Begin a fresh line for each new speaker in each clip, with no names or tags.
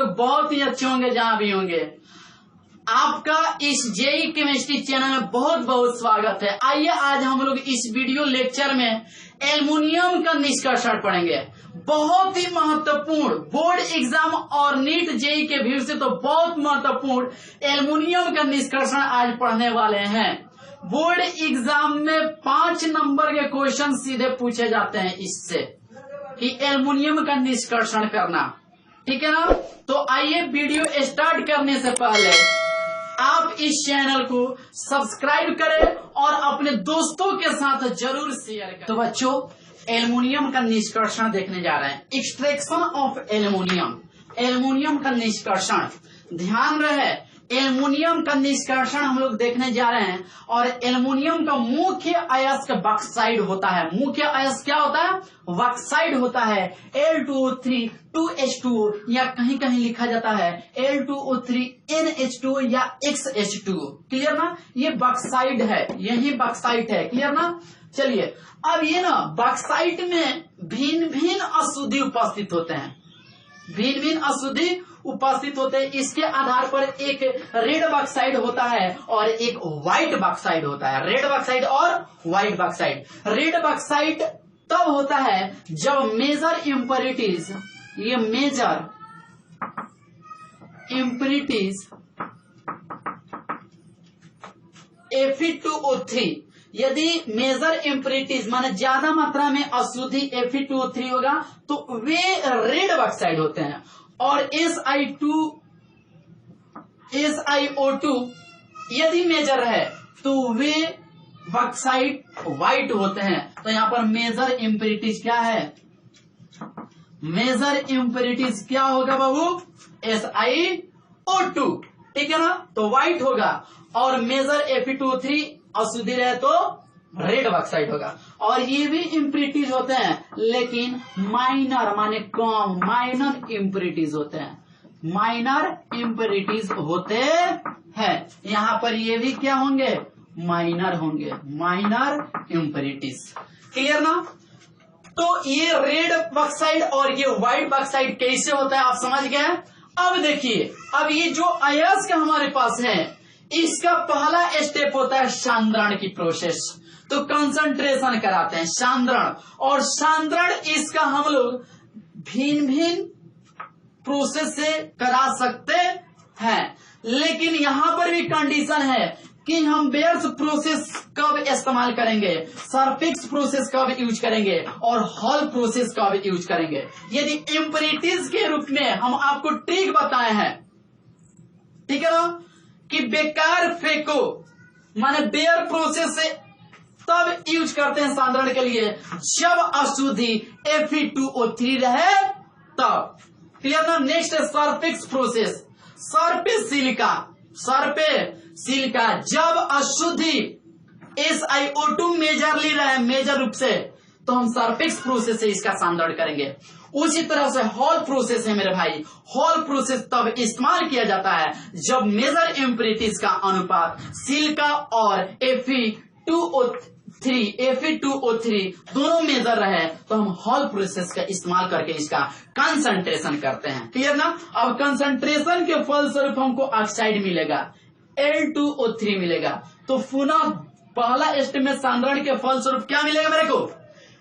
लोग बहुत ही अच्छे होंगे जहां भी होंगे। आपका इस जेई केमिस्ट्री चैनल में बहुत बहुत स्वागत है। आइए आज हम लोग इस वीडियो लेक्चर में एल्युमिनियम का निष्कर्षण पढ़ेंगे। बहुत ही महत्वपूर्ण बोर्ड एग्जाम और नीट जेई के व्यू से तो बहुत महत्वपूर्ण एल्युमिनियम का निष्कर्षण आज पढ़ने वाले हैं। बोर्ड एग्जाम में 5 नंबर के क्वेश्चन सीधे पूछे जाते हैं इससे कि एल्युमिनियम का निष्कर्षण करना, ठीक है ना। तो आइए वीडियो स्टार्ट करने से पहले आप इस चैनल को सब्सक्राइब करें और अपने दोस्तों के साथ जरूर शेयर करें। तो बच्चों एल्युमिनियम का निष्कर्षण देखने जा रहे हैं। एक्सट्रैक्शन ऑफ एल्युमिनियम, एल्युमिनियम का निष्कर्षण। ध्यान रहे एल्युमिनियम का निष्कर्षण हम लोग देखने जा रहे हैं। और एल्युमिनियम का मुख्य अयस्क बॉक्साइड होता है। मुख्य अयस्क क्या होता है? बॉक्साइड होता है। Al2O3 2H2O या कहीं कहीं लिखा जाता है Al2O3 NH2O या XH2O। क्लियर ना, ये बॉक्साइड है, यही बॉक्साइट है। क्लियर ना। चलिए अब ये ना बॉक्साइट में भिन्न भिन्न अशुद्धि उपस्थित होते हैं, भिन्न भिन्न अशुद्धि उपस्थित होते हैं। इसके आधार पर एक रेड बॉक्साइड होता है और एक व्हाइट बॉक्साइड होता है। रेड बॉक्साइड और व्हाइट बॉक्साइड। रेड बॉक्साइड तब होता है जब मेजर इम्प्योरिटीज, ये मेजर इम्प्योरिटीज Fe2O3, यदि मेजर इम्प्योरिटीज माने ज्यादा मात्रा में अशुद्धि Fe2O3 होगा तो वे रेड बॉक्साइड होते हैं। और SiO2 यदि मेजर है तो वे बॉक्साइड व्हाइट होते हैं। तो यहाँ पर मेजर इम्प्योरिटीज क्या है? मेजर इम्प्योरिटीज क्या होगा बाबू? SiO2, ठीक है ना। तो व्हाइट होगा। और मेजर Fe2O3 अशुद्धि रहे तो रेड बॉक्साइड होगा। और ये भी इम्प्योरिटीज होते हैं लेकिन माइनर माने कम, माइनर इम्प्योरिटीज होते हैं, माइनर इम्प्योरिटीज होते हैं। यहाँ पर ये भी क्या होंगे? माइनर होंगे, माइनर इम्प्योरिटीज। क्लियर ना। तो ये रेड बॉक्साइड और ये व्हाइट बॉक्साइड कैसे होता है आप समझ गए। अब देखिए, अब ये जो अयस्क हमारे पास है इसका पहला स्टेप होता है सांद्रण की प्रोसेस। तो कंसंट्रेशन कराते हैं, सांद्रण। और सांद्रण इसका हम लोग भिन्न भिन्न प्रोसेस से करा सकते हैं, लेकिन यहां पर भी कंडीशन है कि हम बेयर्स प्रोसेस कब इस्तेमाल करेंगे, सरफिक्स प्रोसेस कब यूज करेंगे और हॉल प्रोसेस कब यूज करेंगे। यदि इम्प्योरिटीज के रूप में हम आपको ट्रिक बताए हैं, ठीक है ना, कि बेकार फेंको माने बेयर प्रोसेस से तब यूज करते हैं सांद्रण के लिए जब अशुद्धि Fe2O3 रहे तब। क्लियर ना। नेक्स्ट है सरफेक्स प्रोसेस। सरफे सिलिका, सरफे सिलिका जब अशुद्धि SiO2 मेजरली रहे, मेजर रूप से, तो हम सरफेक्स प्रोसेस से इसका सांद्रण करेंगे। उसी तरह से हॉल प्रोसेस है मेरे भाई। हॉल प्रोसेस तब इस्तेमाल किया जाता है जब मेजर इम्प्योरिटीज का अनुपात सिलिका और Fe2O3 दोनों मेजर रहे तो हम हॉल प्रोसेस का इस्तेमाल करके इसका कंसंट्रेशन करते हैं। क्लियर ना। अब कंसंट्रेशन के फलस्वरूप हमको ऑक्साइड मिलेगा, Al2O3 मिलेगा। तो पुनः पहला स्टेप में सांद्रण के फलस्वरूप क्या मिलेगा मेरे को?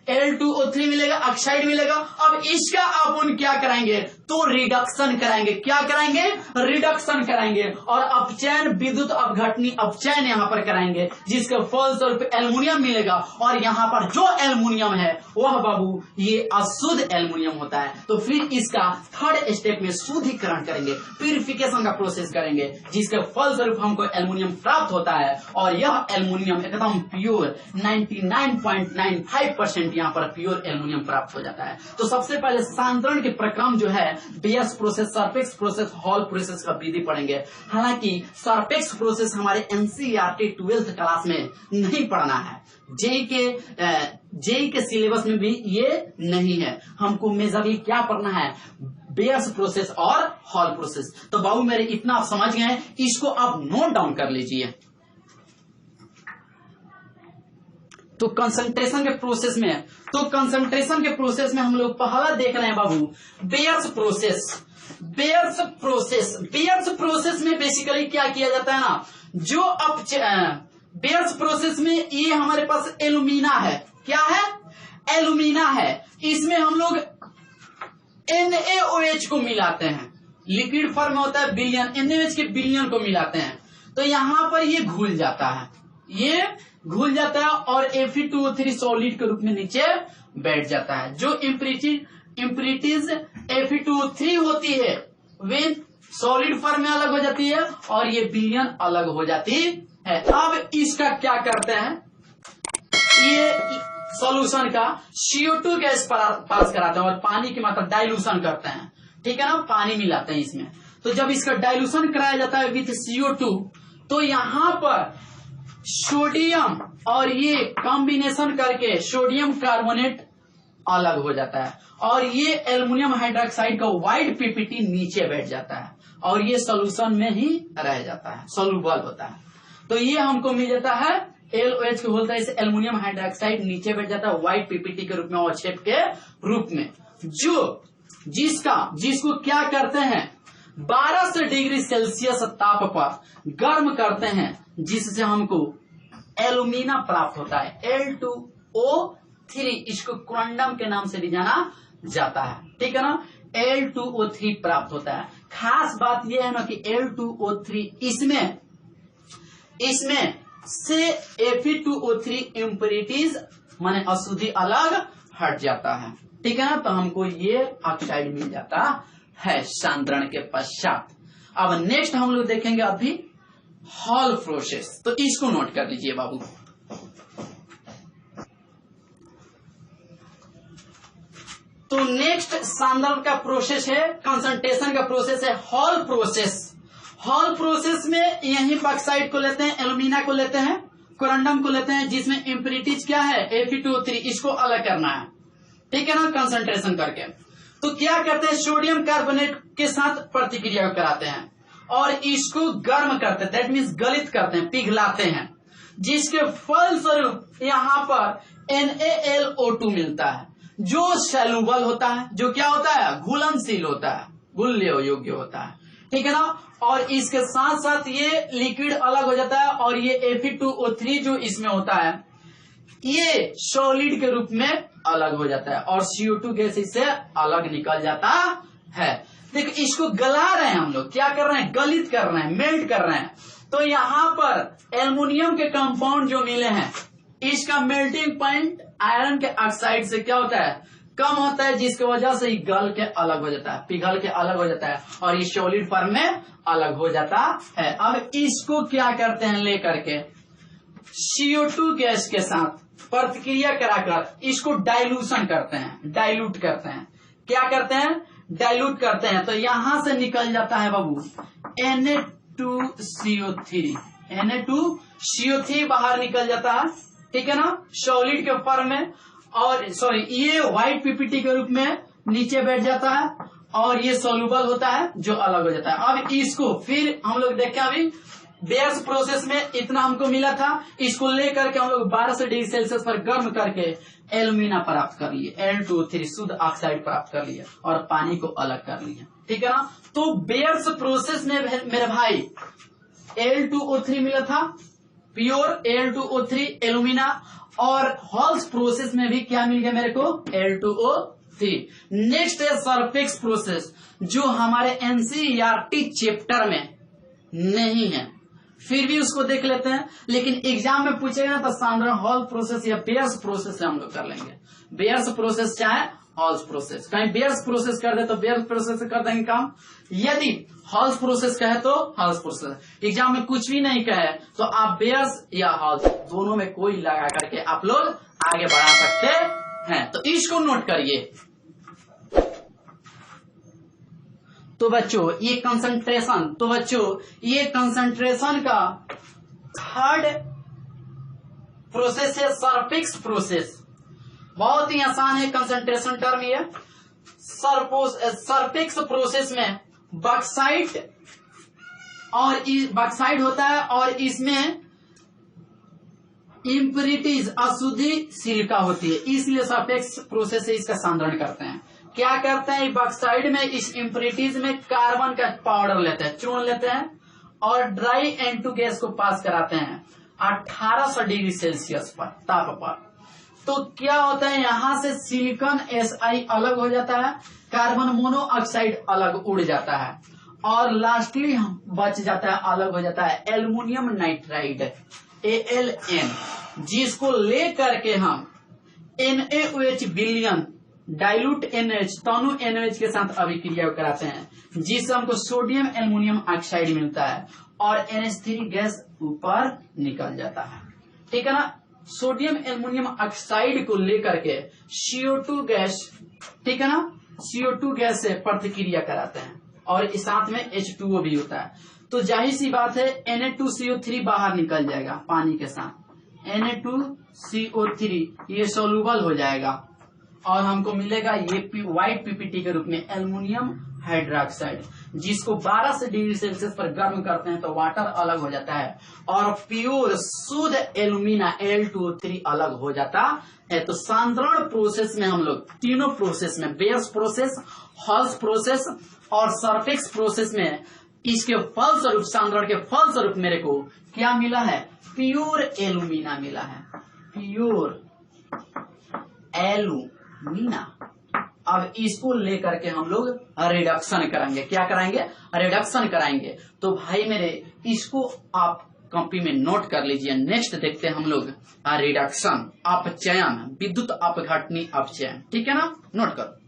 Al2O3 मिलेगा, ऑक्साइड मिलेगा। अब इसका अपन क्या कराएंगे? तो रिडक्शन कराएंगे। क्या कराएंगे? रिडक्शन कराएंगे। और अपचयन, विद्युत अपघटनी अपचयन यहाँ पर कराएंगे, जिसके फलस्वरूप एल्युमिनियम मिलेगा। और यहाँ पर जो एल्युमिनियम है वह बाबू ये अशुद्ध एल्युमिनियम होता है। तो फिर इसका थर्ड स्टेप में शुद्धिकरण करेंगे, प्यूरिफिकेशन का प्रोसेस करेंगे, जिसके फलस्वरूप हमको एल्युमिनियम प्राप्त होता है। और यह एल्युमिनियम एकदम प्योर 99.95% यहाँ पर प्योर एल्युमिनियम प्राप्त हो जाता है। तो सबसे पहले सांद्रण के प्रक्रम जो है bears process, surface process, hall process का विधि पढ़ेंगे। हालांकि सरफेक्स प्रोसेस हमारे एनसीईआरटी 12th क्लास में नहीं पढ़ना है, जेई के सिलेबस में भी ये नहीं है। हमको मेजरली क्या पढ़ना है? बेयर्स प्रोसेस और हॉल प्रोसेस। तो बाबू मेरे इतना आप समझ गए, इसको आप नोट डाउन कर लीजिए। तो कंसंट्रेशन के प्रोसेस में हम लोग पहला देख रहे हैं बाबू बेयर्स प्रोसेस। बेयर्स प्रोसेस में बेसिकली क्या किया जाता है ना, जो अब बेयर्स प्रोसेस में ये हमारे पास एल्यूमिना है, क्या है, एल्यूमिना है। इसमें हम लोग NaOH को मिलाते हैं, लिक्विड फॉर्म होता है बिलियन, NaOH के बिलियन को मिलाते हैं, तो यहां पर ये घुल जाता है, ये घुल जाता है और Fe2O3 सॉलिड के रूप में नीचे बैठ जाता है। जो इम्प्रिटीज Fe2O3 होती है वे सॉलिड फॉर्म में अलग हो जाती है और ये बिलियन अलग हो जाती है। अब इसका क्या करते हैं, ये सॉल्यूशन का CO2 गैस पास कराते हैं और पानी की मात्रा डाइल्यूशन करते हैं, ठीक है ना, पानी मिलाते हैं इसमें। तो जब इसका डाइल्यूशन कराया जाता है विथ CO2, तो यहां पर सोडियम और ये कॉम्बिनेशन करके सोडियम कार्बोनेट अलग हो जाता है और ये एल्युमिनियम हाइड्रोक्साइड का व्हाइट पीपीटी नीचे बैठ जाता है और ये सोल्यूशन में ही रह जाता है, सोल्यूबल होता है। तो ये हमको मिल जाता है LOH को बोलता है, इसे एल्युमिनियम हाइड्रोक्साइड नीचे बैठ जाता है व्हाइट पीपीटी के रूप में और शेप के रूप में, जो जिसको क्या करते हैं 1200 डिग्री सेल्सियस ताप पर गर्म करते हैं, जिससे हमको एल्यूमिना प्राप्त होता है L2O3, इसको क्वांटम के नाम से भी जाना जाता है, ठीक है ना, L2O3 प्राप्त होता है। खास बात यह है ना कि L2O3 इसमें से Fe2O3 इम्प्यूरिटीज माने अशुद्धि अलग हट जाता है, ठीक है ना, तो हमको ये ऑक्साइड मिल जाता है सांद्रण के पश्चात। अब नेक्स्ट हम लोग देखेंगे अभी हॉल प्रोसेस, तो इसको नोट कर लीजिए बाबू। तो नेक्स्ट सांद्रण का प्रोसेस है, कंसंट्रेशन का प्रोसेस है हॉल प्रोसेस। हॉल प्रोसेस में यही बॉक्साइट को लेते हैं, एल्यूमिना को लेते हैं, कोरंडम को लेते हैं, जिसमें इम्प्यूरिटीज क्या है Fe2O3, इसको अलग करना है, ठीक है ना, कंसंट्रेशन करके। तो क्या करते हैं, सोडियम कार्बोनेट के साथ प्रतिक्रिया कराते हैं और इसको गर्म करते हैं, दैट मीन्स गलित करते हैं, पिघलाते हैं, जिसके फलस्वरूप यहाँ पर NaLO2 मिलता है, जो सॉल्युबल होता है, जो क्या होता है, घुलनशील होता है, घुलने योग्य होता है, ठीक है ना। और इसके साथ साथ ये लिक्विड अलग हो जाता है और ये Fe2O3 जो इसमें होता है ये सॉलिड के रूप में अलग हो जाता है और CO2 गैस इससे अलग निकल जाता है। देखिए इसको गला रहे हैं हम लोग, क्या कर रहे हैं, गलित कर रहे हैं, मेल्ट कर रहे हैं। तो यहाँ पर एल्युमिनियम के कंपाउंड जो मिले हैं, इसका मेल्टिंग पॉइंट आयरन के ऑक्साइड से क्या होता है, कम होता है, जिसकी वजह से ये गल के अलग हो जाता है, पिघल के अलग हो जाता है और ये सॉलिड फॉर्म में अलग हो जाता है। अब इसको क्या करते हैं, लेकर के CO2 गैस के साथ प्रतिक्रिया कराकर इसको डाइल्यूशन करते हैं, डाइल्यूट करते हैं, क्या करते हैं, डाइल्यूट करते हैं। तो यहां से निकल जाता है बाबू Na2CO3 बाहर निकल जाता है, ठीक है ना, सॉलिड के फॉर्म में, और सॉरी ये व्हाइट पीपीटी के रूप में नीचे बैठ जाता है और ये सोल्यूबल होता है जो अलग हो जाता है। अब इसको फिर हम लोग देखें, अभी बेयर्स प्रोसेस में इतना हमको मिला था, इसको लेकर के हम लोग 1200 डिग्री सेल्सियस पर गर्म करके एल्यूमिना प्राप्त कर लिए, L2O3 शुद्ध ऑक्साइड प्राप्त कर लिए और पानी को अलग कर लिया, ठीक है ना। तो बेयर्स प्रोसेस में मेरे भाई L2O3 मिला था, प्योर L2O3 एल्यूमिना, और हॉल्स प्रोसेस में भी क्या मिल गया मेरे को, L2O3। नेक्स्ट है सरफेक्स प्रोसेस, जो हमारे NCERT चैप्टर में नहीं है, फिर भी उसको देख लेते हैं, लेकिन एग्जाम में पूछेगा ना तो सांद्रण हॉल प्रोसेस या बेयर्स प्रोसेस से हम लोग कर लेंगे। बेयर्स प्रोसेस चाहे हॉल्स प्रोसेस, कहीं बेयर्स प्रोसेस कर दे तो बेयर्स प्रोसेस से कर देंगे काम, यदि हॉल्स प्रोसेस कहे तो हॉल्स प्रोसेस। एग्जाम में कुछ भी नहीं कहे तो आप बेयर्स या हॉल्स दोनों में कोई लगा करके आप लोग आगे बढ़ा सकते हैं। तो इसको नोट करिए। तो बच्चों ये कंसंट्रेशन का थर्ड प्रोसेस है सरफेक्स प्रोसेस। बहुत ही आसान है कंसंट्रेशन टर्म ये। सरफेक्स प्रोसेस में बॉक्साइट होता है और इसमें इम्प्यूरिटीज अशुद्धि सिलिका होती है, इसलिए सरफेक्स प्रोसेस से इसका सांद्रण करते हैं, क्या करते हैं बॉक्साइड में, इस इम्प्योरिटीज में कार्बन का पाउडर लेते हैं, चूर्ण लेते हैं और ड्राई N2 गैस को पास कराते हैं 1800 डिग्री सेल्सियस पर ताप पर। तो क्या होता है, यहां से सिलिकॉन Si अलग हो जाता है, कार्बन मोनोऑक्साइड अलग उड़ जाता है और लास्टली बच जाता है, अलग हो जाता है एल्युमिनियम नाइट्राइड AlN, जिसको ले करके हम NaOH विलयन डाइल्यूट NH दोनों NaOH के साथ अभिक्रिया कराते हैं, जिससे हमको सोडियम एल्युमिनियम ऑक्साइड मिलता है और NH3 गैस ऊपर निकल जाता है। ठीक है ना। सोडियम एल्युमिनियम ऑक्साइड को लेकर के CO2 गैस, ठीक है ना, CO2 गैस से प्रतिक्रिया कराते हैं और इस साथ में H2O भी होता है। तो जाहिर सी बात है Na2CO3 बाहर निकल जाएगा पानी के साथ, Na2CO3 ये सोल्यूबल हो जाएगा और हमको मिलेगा ये व्हाइट पीपीटी के रूप में एल्युमिनियम हाइड्रोक्साइड, जिसको 1200 डिग्री सेल्सियस पर गर्म करते हैं तो वाटर अलग हो जाता है और प्योर शुद्ध एल्यूमिना Al2O3 अलग हो जाता है। तो सांद्रण प्रोसेस में हम लोग तीनों प्रोसेस में, बेयर्स प्रोसेस, हॉल्स प्रोसेस और सरफेक्स प्रोसेस में, इसके फलस्वरूप, सांद्रण के फलस्वरूप मेरे को क्या मिला है, प्योर एल्यूमिना मिला है, प्योर एल्यूमिना। अब इसको लेकर के हम लोग रिडक्शन करेंगे, क्या कराएंगे, रिडक्शन कराएंगे। तो भाई मेरे इसको आप कॉपी में नोट कर लीजिए। नेक्स्ट देखते हैं हम लोग रिडक्शन, अपचयन, विद्युत अपघटनी अपचयन, ठीक है ना, नोट करो।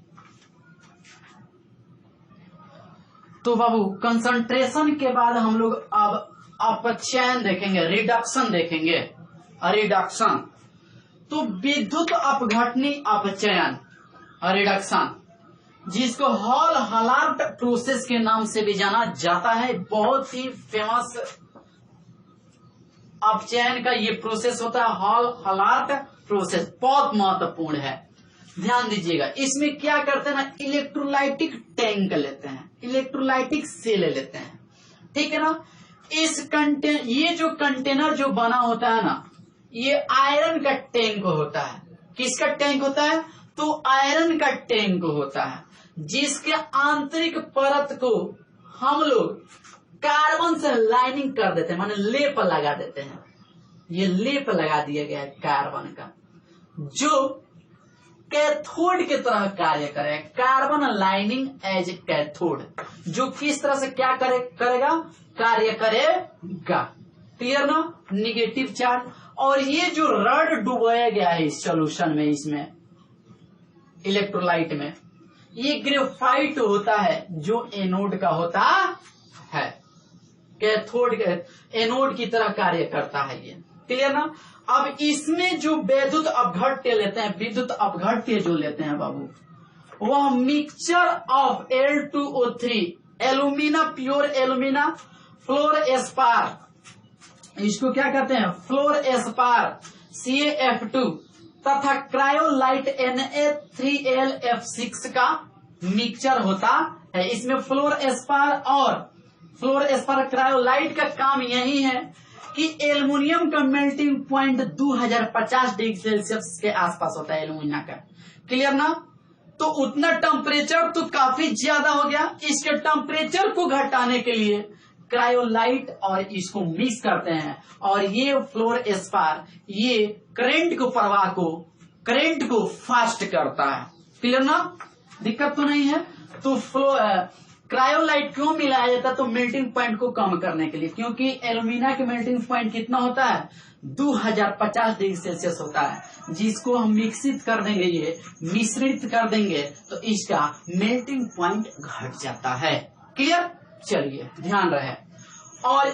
तो बाबू कंसंट्रेशन के बाद हम लोग अब अपचयन देखेंगे, रिडक्शन देखेंगे। रिडक्शन तो विद्युत अपघटनी अपचयन रिडक्शन, जिसको हॉल हलार्ट प्रोसेस के नाम से भी जाना जाता है, बहुत ही फेमस अपचयन का ये प्रोसेस होता है, हॉल हलार्ट प्रोसेस, बहुत महत्वपूर्ण है, ध्यान दीजिएगा। इसमें क्या करते हैं ना, इलेक्ट्रोलाइटिक टैंक लेते हैं, इलेक्ट्रोलाइटिक सेल लेते हैं, ठीक है ना। ये जो कंटेनर जो बना होता है ना, ये आयरन का टैंक होता है। किसका टैंक होता है, तो आयरन का टैंक होता है, जिसके आंतरिक परत को हम लोग कार्बन से लाइनिंग कर देते हैं, माने लेप लगा देते हैं। ये लेप लगा दिया गया है कार्बन का, जो कैथोड की तरह कार्य करे, कार्बन लाइनिंग एज कैथोड, जो किस तरह से क्या करेगा, कार्य करेगा। क्लियर ना, निगेटिव चार्ज। और ये जो रड डुबाया गया है इस सॉल्यूशन में, इसमें इलेक्ट्रोलाइट में, ये ग्रेफाइट होता है जो एनोड का होता है, कैथोड एनोड की तरह कार्य करता है ये। क्लियर ना। अब इसमें जो विद्युत अपघट्य लेते हैं, विद्युत अपघट्य जो लेते हैं बाबू, वह mixture of Al2O3 alumina, pure alumina, fluorspar, इसको क्या कहते हैं, फ्लोरएस्पार CaF2 तथा क्रायोलाइट Na3LF6 का मिक्सचर होता है। इसमें फ्लोरएस्पार क्रायोलाइट का काम यही है कि एल्युमिनियम का मेल्टिंग पॉइंट 2050 डिग्री सेल्सियस के आसपास होता है एल्युमिना का। क्लियर ना। तो उतना टेम्परेचर तो काफी ज्यादा हो गया, इसके टेम्परेचर को घटाने के लिए क्रायोलाइट और इसको मिक्स करते हैं और ये फ्लोरएस्पार ये करंट को फास्ट करता है। क्लियर ना, दिक्कत तो नहीं है। तो क्रायोलाइट क्यों मिलाया जाता है, तो मेल्टिंग पॉइंट को कम करने के लिए, क्योंकि एल्यूमिना के मेल्टिंग पॉइंट कितना होता है, 2050 डिग्री सेल्सियस होता है, जिसको हम मिश्रित कर देंगे, ये मिश्रित कर देंगे तो इसका मेल्टिंग पॉइंट घट जाता है। क्लियर, चलिए ध्यान रहे। और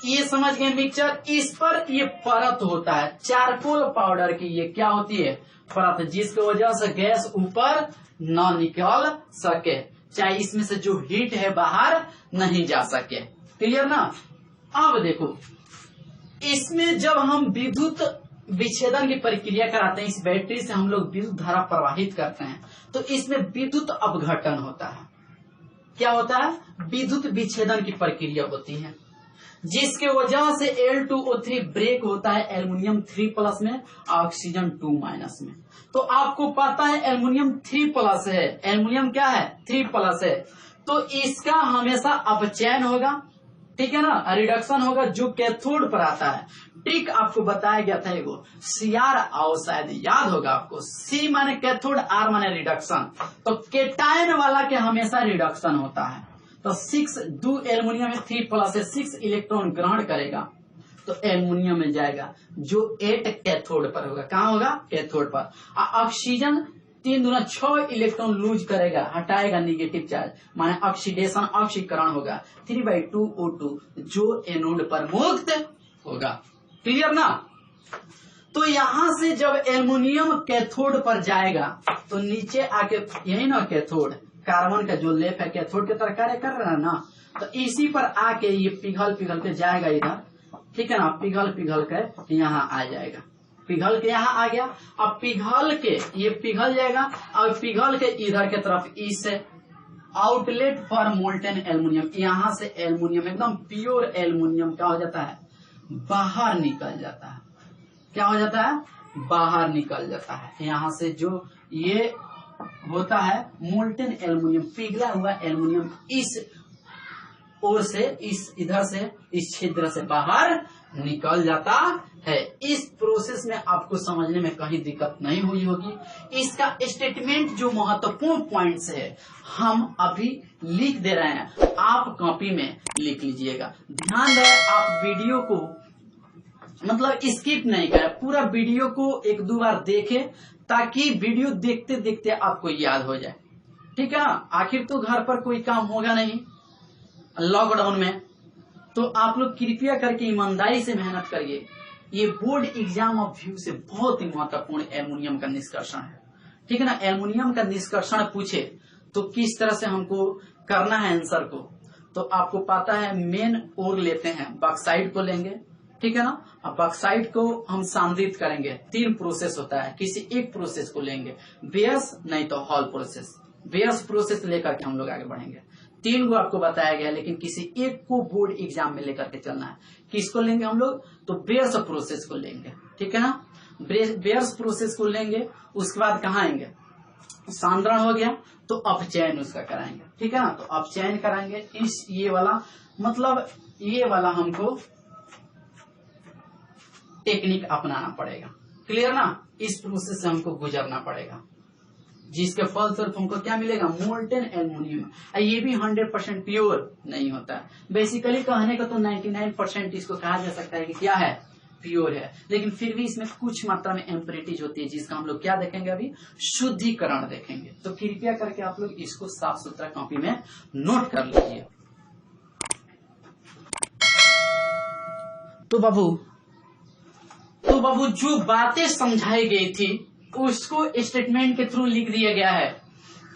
ये समझ गए मिक्सचर, इस पर ये परत होता है चारकोल पाउडर की, ये क्या होती है, परत, जिसकी वजह से गैस ऊपर न निकल सके, चाहे इसमें से जो हीट है बाहर नहीं जा सके। क्लियर ना। अब देखो, इसमें जब हम विद्युत विच्छेदन की प्रक्रिया कराते हैं, इस बैटरी से हम लोग विद्युत धारा प्रवाहित करते हैं, तो इसमें विद्युत अपघटन होता है। क्या होता है, विद्युत विच्छेदन की प्रक्रिया होती है, जिसके वजह से Al2O3 ब्रेक होता है एल्युमिनियम 3+ में, ऑक्सीजन 2- में। तो आपको पता है एल्युमिनियम 3+ है, एल्युमिनियम क्या है 3+ है, तो इसका हमेशा अपचयन होगा, ठीक है ना, रिडक्शन होगा जो कैथोड पर आता है। ट्रिक आपको बताया गया था एगो CR आओ, शायद याद होगा आपको। C माने कैथोड, R माने रिडक्शन, तो केटायन वाला के हमेशा रिडक्शन होता है। तो 6 2 एल्युमिनियम में 3+ है, 6 इलेक्ट्रॉन ग्रहण करेगा तो एल्युमिनियम में जाएगा जो 8 कैथोड पर होगा। कहाँ होगा? कैथोड पर। ऑक्सीजन 3 दूना 6 इलेक्ट्रॉन लूज करेगा, हटाएगा निगेटिव चार्ज, माने ऑक्सीडेशन, ऑक्सीकरण होगा 3/2 O2 जो एनोड पर मुक्त होगा। क्लियर ना? तो यहां से जब एल्युमिनियम कैथोड पर जाएगा तो नीचे आके यही ना कैथोड, कार्बन का जो लेप है कैथोड के तरह कार्य कर रहा है ना, तो इसी पर आके ये पिघल के जाएगा इधर, ठीक है ना, पिघल के यहाँ आ जाएगा, पिघल के यहाँ आ गया। अब पिघल के ये पिघल जाएगा और पिघल के इधर के तरफ इस आउटलेट फॉर मोल्टेन एल्युमिनियम, यहाँ से एल्युमिनियम एकदम प्योर एल्युमिनियम क्या हो जाता है? बाहर निकल जाता है। क्या हो जाता है? बाहर निकल जाता है। यहाँ से जो ये होता है मोल्टेन एल्युमिनियम, पिघला हुआ एल्युमिनियम इस ओर से, इस इधर से, इस छिद्र से बाहर निकल जाता है। इस प्रोसेस में आपको समझने में कहीं दिक्कत नहीं हुई होगी। इसका स्टेटमेंट जो महत्वपूर्ण पॉइंट्स है हम अभी लिख दे रहे हैं, आप कॉपी में लिख लीजिएगा। ध्यान रहे आप वीडियो को मतलब स्किप नहीं करें, पूरा वीडियो को 1-2 बार देखें ताकि वीडियो देखते देखते आपको याद हो जाए, ठीक है ना। आखिर तो घर पर कोई काम होगा नहीं लॉकडाउन में, तो आप लोग कृपया करके ईमानदारी से मेहनत करिए। ये बोर्ड एग्जाम ऑफ व्यू से बहुत ही महत्वपूर्ण एल्युमिनियम का निष्कर्षण है, ठीक है ना। एल्युमिनियम का निष्कर्षण पूछे तो किस तरह से हमको करना है आंसर को, तो आपको पता है मेन ओर लेते हैं, बॉक्साइट को लेंगे, ठीक है ना। अब बॉक्साइट को हम सांद्रित करेंगे, 3 प्रोसेस होता है, किसी एक प्रोसेस को लेंगे, बेयस नहीं तो हॉल प्रोसेस, बेयस प्रोसेस लेकर के हम लोग आगे बढ़ेंगे। 3 को आपको बताया गया, लेकिन किसी एक को बोर्ड एग्जाम में लेकर के चलना है। किसको लेंगे हम लोग? तो बेयस प्रोसेस को लेंगे, ठीक है ना। बेयस प्रोसेस को लेंगे, उसके बाद कहाँ आएंगे? सांद्रण हो गया तो अपचयन उसका कराएंगे, ठीक है ना। तो अपचयन कराएंगे इस ये वाला, मतलब ये वाला हमको टेक्निक अपनाना पड़ेगा, क्लियर ना। इस प्रोसेस से हमको गुजरना पड़ेगा, जिसके फलस्वरूप हमको क्या मिलेगा? Molten aluminium. ये भी 100% प्योर नहीं होता है, बेसिकली कहने का तो 99% इसको कहा जा सकता है कि क्या है? प्योर है, लेकिन फिर भी इसमें कुछ मात्रा में इम्प्योरिटीज होती है, जिसका हम लोग क्या देखेंगे? अभी शुद्धिकरण देखेंगे। तो कृपया करके आप लोग इसको साफ सुथरा कॉपी में नोट कर लीजिए। तो बाबू जो बातें समझाई गई थी उसको स्टेटमेंट के थ्रू लिख दिया गया है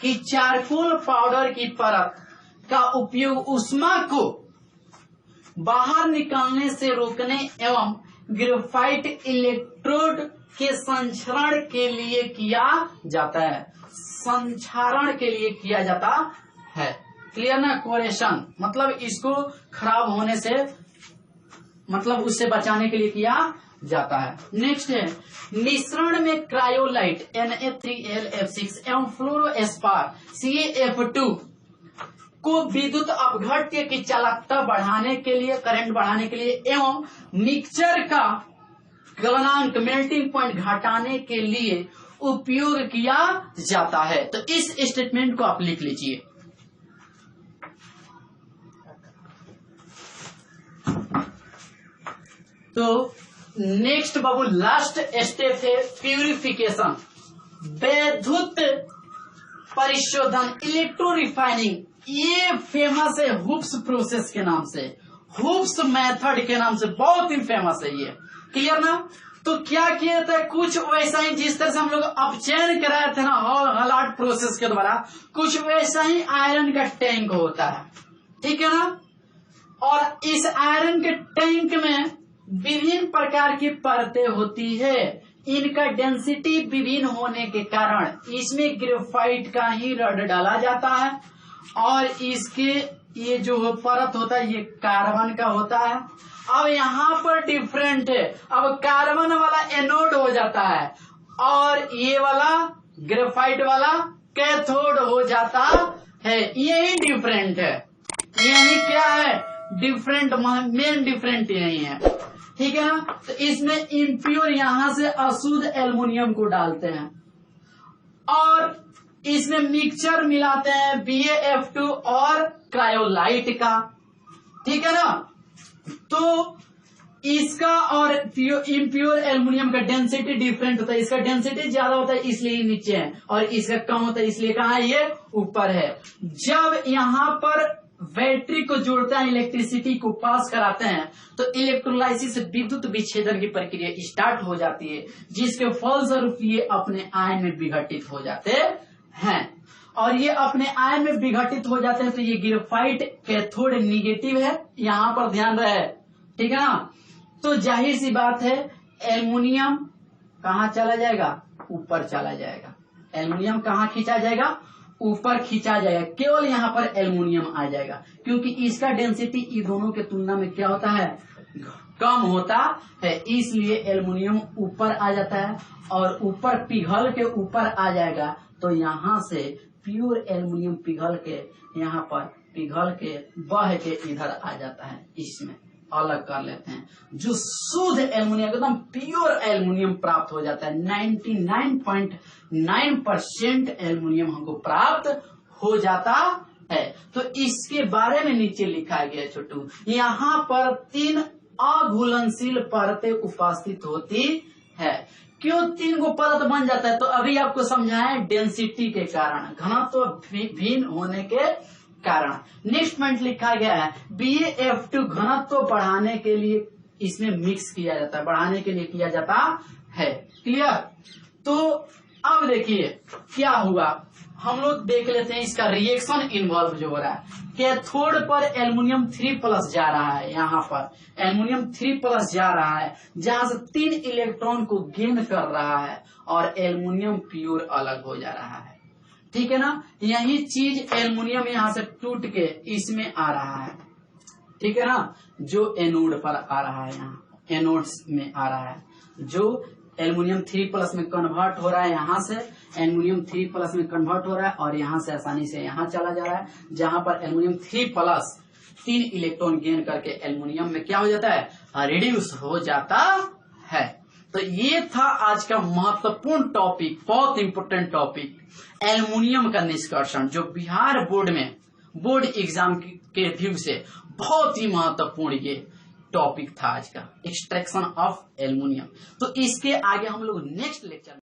कि चारकोल पाउडर की परत का उपयोग ऊष्मा को बाहर निकालने से रोकने एवं ग्रेफाइट इलेक्ट्रोड के संक्षारण के लिए किया जाता है, संक्षारण के लिए किया जाता है, क्लियर ना। कोरेशन मतलब इसको खराब होने से, मतलब उससे बचाने के लिए किया जाता है। नेक्स्ट है मिश्रण में क्रायोलाइट Na3LF6 एवं फ्लोरोएस्पार CaF2 को विद्युत अपघट्य की चालकता बढ़ाने के लिए, करंट बढ़ाने के लिए एवं मिक्सचर का गलनांक मेल्टिंग पॉइंट घटाने के लिए उपयोग किया जाता है। तो इस स्टेटमेंट को आप लिख लीजिए। तो नेक्स्ट बाबू लास्ट स्टेप है प्यूरिफिकेशन, विद्युत परिशोधन, इलेक्ट्रो रिफाइनिंग। ये फेमस है हुप्स प्रोसेस के नाम से, हुप्स मेथड के नाम से, बहुत ही फेमस है ये, क्लियर ना। तो क्या किया था? कुछ वैसा ही जिस तरह से हम लोग अपचयन कराए थे ना हॉलार्ड प्रोसेस के द्वारा, कुछ वैसा ही आयरन का टैंक होता है, ठीक है ना। और इस आयरन के टैंक में विभिन्न प्रकार की परतें होती है, इनका डेंसिटी विभिन्न होने के कारण इसमें ग्रेफाइट का ही रड डाला जाता है और इसके ये जो परत होता है ये कार्बन का होता है। अब यहाँ पर डिफरेंट है, अब कार्बन वाला एनोड हो जाता है और ये वाला ग्रेफाइट वाला कैथोड हो जाता है। यही डिफरेंट है, यही क्या है डिफरेंट, मेन डिफरेंट यही है, ठीक है ना। तो इसमें इम्प्योर यहां से अशुद्ध एल्युमिनियम को डालते हैं और इसमें मिक्सचर मिलाते हैं BaF2 और क्रायोलाइट का, ठीक है ना। तो इसका और इम्प्योर एल्युमिनियम का डेंसिटी डिफरेंट होता है, इसका डेंसिटी ज्यादा होता है इसलिए नीचे है और इसका कम होता है इसलिए कहाँ है, ये ऊपर है। जब यहाँ पर बैटरी को जोड़ते हैं, इलेक्ट्रिसिटी को पास कराते हैं तो इलेक्ट्रोलाइसिस विद्युत विच्छेदन की प्रक्रिया स्टार्ट हो जाती है, जिसके फलस्वरूप ये अपने आयन में विघटित हो जाते हैं और ये अपने आयन में विघटित हो जाते हैं। तो ये ग्रेफाइट कैथोड निगेटिव है, यहाँ पर ध्यान रहे, ठीक है ना। तो जाहिर सी बात है एल्युमिनियम कहाँ चला जाएगा, ऊपर चला जाएगा। एल्युमिनियम कहाँ खींचा जाएगा, ऊपर खींचा जाएगा, केवल यहाँ पर एल्युमिनियम आ जाएगा क्योंकि इसका डेंसिटी इन दोनों के तुलना में क्या होता है, कम होता है, इसलिए एल्युमिनियम ऊपर आ जाता है और ऊपर पिघल के ऊपर आ जाएगा। तो यहाँ से प्योर एल्युमिनियम पिघल के यहाँ पर पिघल के बह के इधर आ जाता है, इसमें अलग कर लेते हैं। जो शुद्ध एल्युमिनियम एकदम प्योर एल्युमिनियम प्राप्त हो जाता है, 99.9% एल्युमिनियम हमको प्राप्त हो जाता है। तो इसके बारे में नीचे लिखा गया है छोटू, यहाँ पर 3 अघुलनशील परतें उपस्थित होती है। क्यों 3 को परत बन जाता है, तो अभी आपको समझाएं, डेंसिटी के कारण, घनत्व भिन्न होने के कारण। नेक्स्ट पॉइंट लिखा गया है BaF2 घनत्व बढ़ाने के लिए इसमें मिक्स किया जाता है, बढ़ाने के लिए किया जाता है, क्लियर। तो अब देखिए क्या हुआ, हम लोग देख लेते हैं इसका रिएक्शन इन्वॉल्व जो हो रहा है। कैथोड पर एल्युमिनियम 3+ जा रहा है, यहाँ पर एल्युमिनियम 3+ जा रहा है जहां से 3 इलेक्ट्रॉन को गेन कर रहा है और एल्युमिनियम प्योर अलग हो जा रहा है, ठीक है ना। यही चीज एल्युमिनियम यहाँ से टूट के इसमें आ रहा है, ठीक है ना, जो एनोड पर आ रहा है, यहाँ एनोड्स में आ रहा है, जो एल्युमिनियम 3+ में कन्वर्ट हो रहा है, यहाँ से एल्युमिनियम 3+ में कन्वर्ट हो रहा है और यहाँ से आसानी से यहाँ चला जा रहा है, जहां पर एल्युमिनियम 3+ 3 इलेक्ट्रॉन गेन करके एल्युमिनियम में क्या हो जाता है, रिड्यूस हो जाता है। तो ये था आज का महत्वपूर्ण टॉपिक, बहुत इंपोर्टेंट टॉपिक, एल्युमिनियम का निष्कर्षण, जो बिहार बोर्ड में बोर्ड एग्जाम के व्यू से बहुत ही महत्वपूर्ण ये टॉपिक था आज का, एक्सट्रैक्शन ऑफ एल्युमिनियम। तो इसके आगे हम लोग नेक्स्ट लेक्चर